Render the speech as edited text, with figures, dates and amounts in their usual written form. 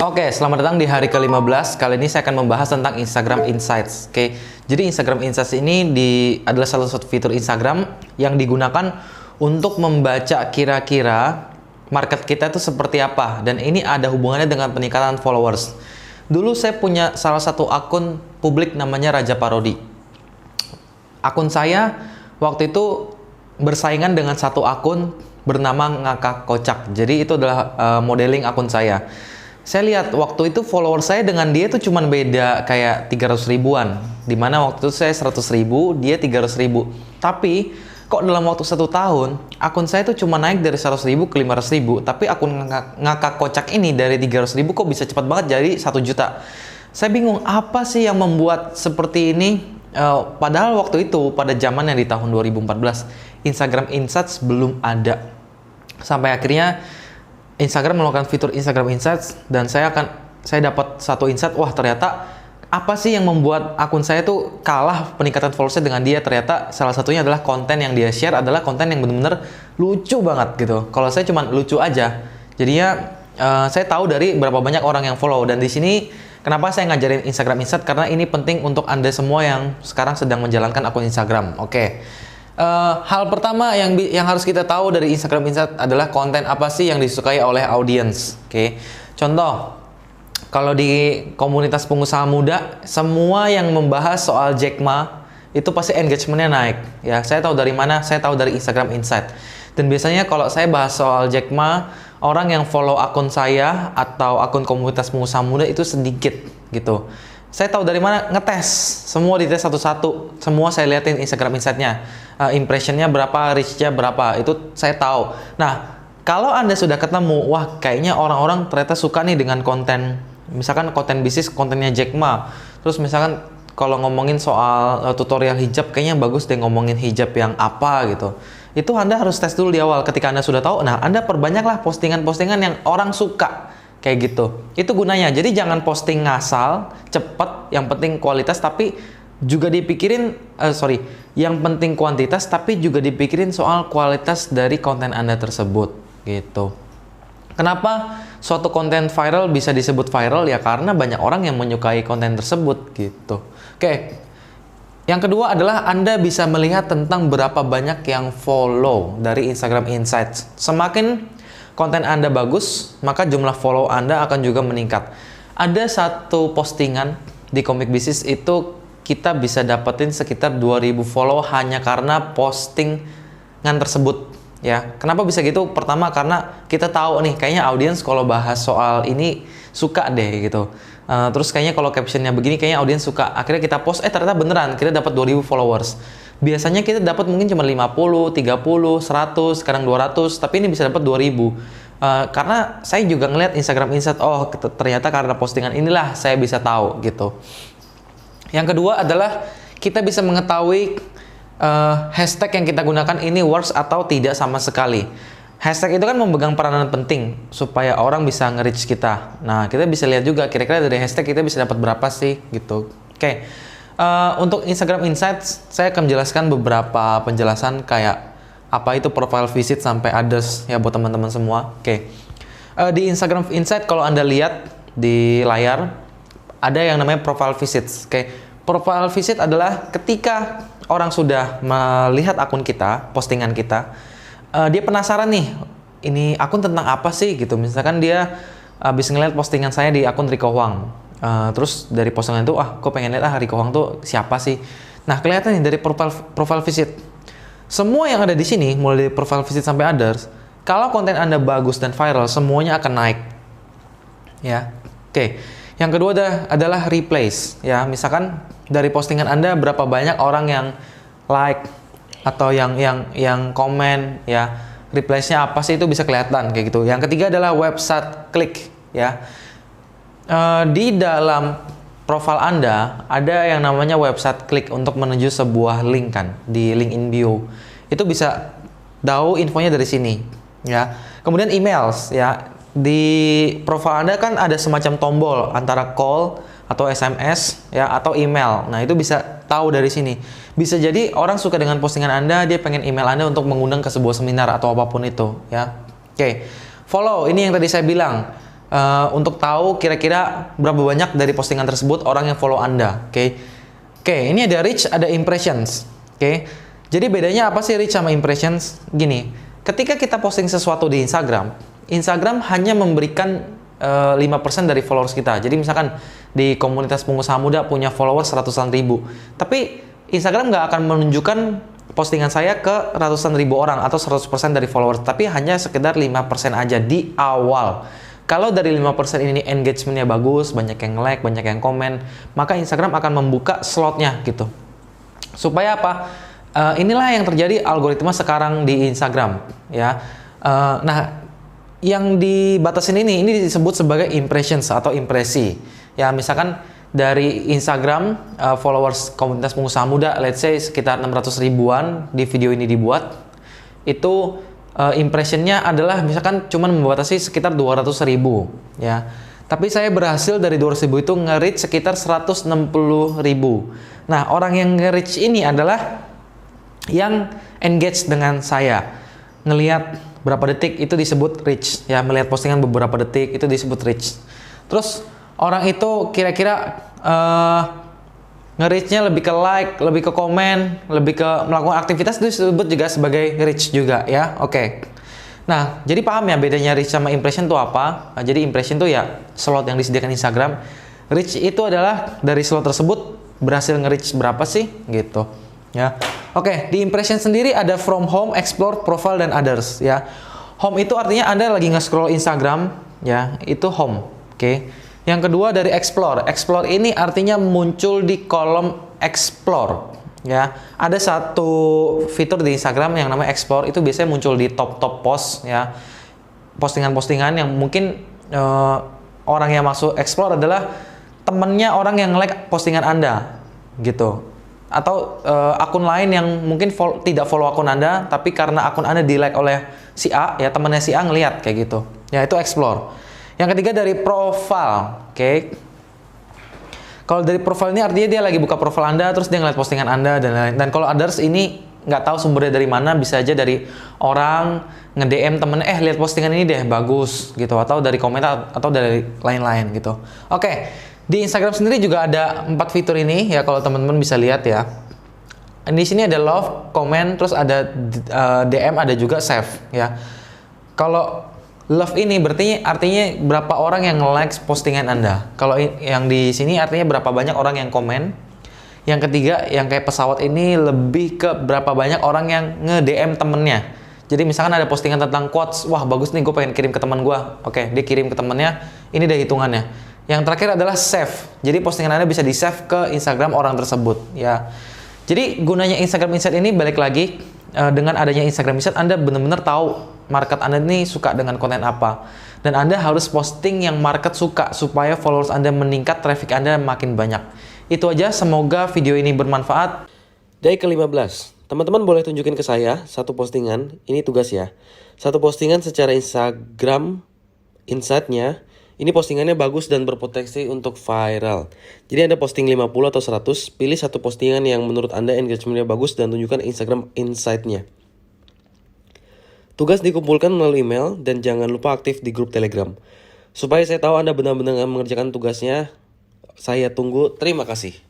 Oke, selamat datang di hari ke-15. Kali ini saya akan membahas tentang Instagram Insights. Oke, jadi Instagram Insights ini adalah salah satu fitur Instagram yang digunakan untuk membaca kira-kira market kita itu seperti apa. Dan ini ada hubungannya dengan peningkatan followers. Dulu saya punya salah satu akun publik namanya Raja Parodi. Akun saya waktu itu bersaingan dengan satu akun bernama Ngakak Kocak. Jadi itu adalah modeling akun saya. Saya lihat waktu itu follower saya dengan dia itu cuman beda kayak 300 ribuan. Dimana waktu itu saya 100 ribu, dia 300 ribu. Tapi kok dalam waktu 1 tahun, akun saya itu cuma naik dari 100 ribu ke 500 ribu. Tapi akun Ngakak Kocak ini dari 300 ribu kok bisa cepat banget jadi 1 juta. Saya bingung apa sih yang membuat seperti ini. Padahal waktu itu pada zaman yang di tahun 2014 Instagram Insights belum ada. Sampai akhirnya Instagram melakukan fitur Instagram Insights dan saya dapat satu insight, wah ternyata apa sih yang membuat akun saya tuh kalah peningkatan followersnya dengan dia. Ternyata salah satunya adalah konten yang dia share adalah konten yang benar-benar lucu banget gitu. Kalau saya cuma lucu aja, jadinya saya tahu dari berapa banyak orang yang follow. Dan di sini kenapa saya ngajarin Instagram Insights, karena ini penting untuk Anda semua yang sekarang sedang menjalankan akun Instagram. Oke. Hal pertama yang harus kita tahu dari Instagram Insights adalah konten apa sih yang disukai oleh audiens. Oke. Contoh, kalau di komunitas pengusaha muda, semua yang membahas soal Jack Ma itu pasti engagementnya naik. Ya, saya tahu dari mana? Saya tahu dari Instagram Insights. Dan biasanya kalau saya bahas soal Jack Ma, orang yang follow akun saya atau akun komunitas pengusaha muda itu sedikit gitu. Saya tahu dari mana? Ngetes. Semua dites satu-satu. Semua saya liatin Instagram Insights-nya. Impression-nya berapa, reach-nya berapa. Itu saya tahu. Nah, kalau Anda sudah ketemu, wah kayaknya orang-orang ternyata suka nih dengan konten. Misalkan konten bisnis, kontennya Jack Ma. Terus misalkan kalau ngomongin soal tutorial hijab, kayaknya bagus deh ngomongin hijab yang apa gitu. Itu Anda harus tes dulu di awal. Ketika Anda sudah tahu, nah Anda perbanyaklah postingan-postingan yang orang suka. Kayak gitu. Itu gunanya. Jadi jangan posting ngasal, cepet, yang penting kualitas, tapi juga dipikirin, yang penting kuantitas, tapi juga dipikirin soal kualitas dari konten Anda tersebut. Gitu. Kenapa suatu konten viral bisa disebut viral? Ya karena banyak orang yang menyukai konten tersebut. Gitu. Oke. Yang kedua adalah Anda bisa melihat tentang berapa banyak yang follow dari Instagram Insights. Semakin konten Anda bagus, maka jumlah follow Anda akan juga meningkat. Ada satu postingan di Komik Bisnis itu kita bisa dapetin sekitar 2000 follow hanya karena postingan tersebut. Ya, kenapa bisa gitu? Pertama karena kita tahu nih, kayaknya audiens kalau bahas soal ini suka deh gitu. Terus kayaknya kalau captionnya begini, kayaknya audiens suka. Akhirnya kita post, ternyata beneran kita dapat 2000 followers. Biasanya kita dapat mungkin cuma 50, 30, 100, sekarang 200, tapi ini bisa dapat 2000. Karena saya juga ngeliat Instagram Insights, oh ternyata karena postingan inilah saya bisa tahu gitu. Yang kedua adalah kita bisa mengetahui hashtag yang kita gunakan ini works atau tidak sama sekali. Hashtag itu kan memegang peranan penting supaya orang bisa nge-reach kita. Nah, kita bisa lihat juga kira-kira dari hashtag kita bisa dapat berapa sih gitu. Oke. Untuk Instagram Insights, saya akan menjelaskan beberapa penjelasan kayak apa itu profile visit sampai others ya buat teman-teman semua. Oke. Di Instagram Insights kalau Anda lihat di layar ada yang namanya profile visits. Oke. Profile visit adalah ketika orang sudah melihat akun kita, postingan kita, dia penasaran nih, ini akun tentang apa sih gitu. Misalkan dia habis ngeliat postingan saya di akun Rico Huang. Terus dari postingan itu, kok pengen lihat Rico Huang tuh siapa sih? Nah, kelihatan nih dari profile visit. Semua yang ada di sini, mulai dari profile visit sampai others, kalau konten Anda bagus dan viral, semuanya akan naik. Ya, oke. Yang kedua adalah replays. Ya, misalkan dari postingan Anda berapa banyak orang yang like atau yang komen, ya, replaysnya apa sih itu bisa kelihatan kayak gitu. Yang ketiga adalah website klik. Ya. Di dalam profil Anda ada yang namanya website klik untuk menuju sebuah link kan, di link in bio. Itu bisa tahu infonya dari sini, ya. Kemudian emails, ya. Di profil Anda kan ada semacam tombol antara call atau SMS, ya, atau email. Nah, itu bisa tahu dari sini. Bisa jadi orang suka dengan postingan Anda, dia pengen email Anda untuk mengundang ke sebuah seminar atau apapun itu, ya. Oke. Follow, ini yang tadi saya bilang. untuk tahu kira-kira berapa banyak dari postingan tersebut orang yang follow Anda. Oke. Oke, ini ada reach, ada impressions. Oke. Jadi bedanya apa sih reach sama impressions? Gini, ketika kita posting sesuatu di Instagram, Instagram hanya memberikan 5% dari followers kita. Jadi misalkan di komunitas pengusaha muda punya followers ratusan ribu. Tapi Instagram nggak akan menunjukkan postingan saya ke ratusan ribu orang atau 100% dari followers. Tapi hanya sekedar 5% aja di awal. Kalau dari 5% ini engagementnya bagus, banyak yang like, banyak yang komen, maka Instagram akan membuka slotnya gitu. Supaya apa? Inilah yang terjadi algoritma sekarang di Instagram, ya. Nah, yang dibatasin ini disebut sebagai impressions atau impresi. Ya, misalkan dari Instagram followers komunitas pengusaha muda, let's say sekitar 600 ribuan di video ini dibuat, itu impressionnya adalah misalkan cuma membatasi sekitar 200 ribu, ya. Tapi saya berhasil dari 200 ribu itu nge-reach sekitar 160 ribu. Nah, orang yang nge-reach ini adalah yang engage dengan saya. Ngelihat berapa detik itu disebut reach, ya. Melihat postingan beberapa detik itu disebut reach. Terus orang itu kira-kira nge-reach-nya lebih ke like, lebih ke komen, lebih ke melakukan aktivitas, itu disebut juga sebagai reach juga, ya. Oke. Nah, jadi paham ya bedanya reach sama impression itu apa? Nah, jadi impression itu ya slot yang disediakan Instagram. Reach itu adalah dari slot tersebut berhasil nge-reach berapa sih gitu, ya. Oke, di impression sendiri ada from home, explore, profile, dan others, ya. Home itu artinya Anda lagi nge-scroll Instagram, ya, itu home. Oke. Yang kedua dari explore. Explore ini artinya muncul di kolom explore, ya. Ada satu fitur di Instagram yang namanya explore, itu biasanya muncul di top post, ya. Postingan-postingan yang mungkin orang yang masuk explore adalah temennya orang yang like postingan Anda, gitu. Atau akun lain yang mungkin tidak follow akun Anda, tapi karena akun Anda di-like oleh si A, ya, temannya si A ngelihat kayak gitu. Ya, itu explore. Yang ketiga dari profile. Oke. Kalau dari profile ini artinya dia lagi buka profile Anda, terus dia ngeliat postingan Anda dan lain-lain. Dan kalau others ini nggak tahu sumbernya dari mana, bisa aja dari orang nge-DM temen, lihat postingan ini deh, bagus gitu, atau dari komentar atau dari lain-lain gitu. Oke. Di Instagram sendiri juga ada 4 fitur ini, ya, kalau teman-teman bisa lihat, ya. Di sini ada love, comment, terus ada DM, ada juga save, ya. Kalau love ini berarti artinya berapa orang yang nge-like postingan Anda. Kalau yang di sini artinya berapa banyak orang yang komen. Yang ketiga, yang kayak pesawat ini lebih ke berapa banyak orang yang nge-DM temennya. Jadi misalkan ada postingan tentang quotes, wah bagus nih, gue pengen kirim ke teman gue. Oke, dia kirim ke temennya, ini udah hitungannya. Yang terakhir adalah save. Jadi postingan Anda bisa di-save ke Instagram orang tersebut, ya. Jadi gunanya Instagram Insights ini balik lagi, dengan adanya Instagram Insights Anda benar-benar tahu market Anda ini suka dengan konten apa. Dan Anda harus posting yang market suka supaya followers Anda meningkat, traffic Anda makin banyak. Itu aja, semoga video ini bermanfaat. Day ke-15. Teman-teman boleh tunjukin ke saya satu postingan, ini tugas ya. Satu postingan secara Instagram Insights-nya, ini postingannya bagus dan berpotensi untuk viral. Jadi Anda posting 50 atau 100, pilih satu postingan yang menurut Anda engagement-nya bagus dan tunjukkan Instagram Insights-nya. Tugas dikumpulkan melalui email dan jangan lupa aktif di grup Telegram. Supaya saya tahu Anda benar-benar mengerjakan tugasnya, saya tunggu. Terima kasih.